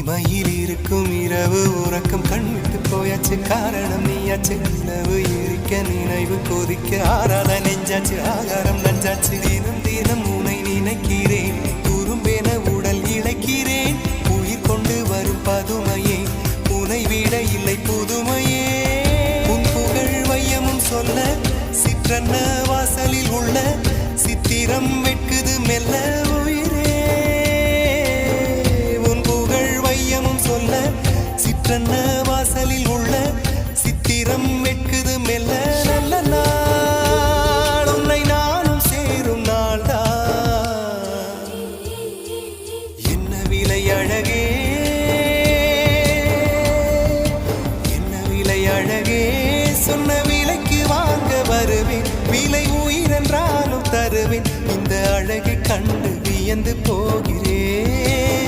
இமையில் இருக்கும் இரவு உறக்கம் கண்விட்டு போயாச்சு காரணம் நீயாச்சு நிலவு எரிக்க நினைவு கொதிக்க ஆறாத நெஞ்சாச்சு ஆகாரம் நஞ்சாச்சு தினம் தினம் உனை நினைக்கிறேன் குறும்பென உடல் இழைக்கிறேன் உயிர் கொண்டு வரும் பதுமையே உனை விட இல்லை புதுமையே உன் புகழ் வையமும் சொல்ல சிற்றன்ன வாசலில் உள்ள சித்திரம் வெட்குது மெல்ல உயிரே உன் புகழ் வையமும் சொல்ல சிற்றன்ன வாசலில் உள்ள சித்திரம் வெட்குது மெல்ல நல்ல நாள் உன்னை நானும் சேரும் நாள்தான் என்ன விலை அழகே என்ன விலை அழகே சொன்ன விலைக்கு வாங்க வருவேன் விலை உயிரென்றாலும் தருவேன் இந்த அழகை கண்டு வியந்து போகிறேன்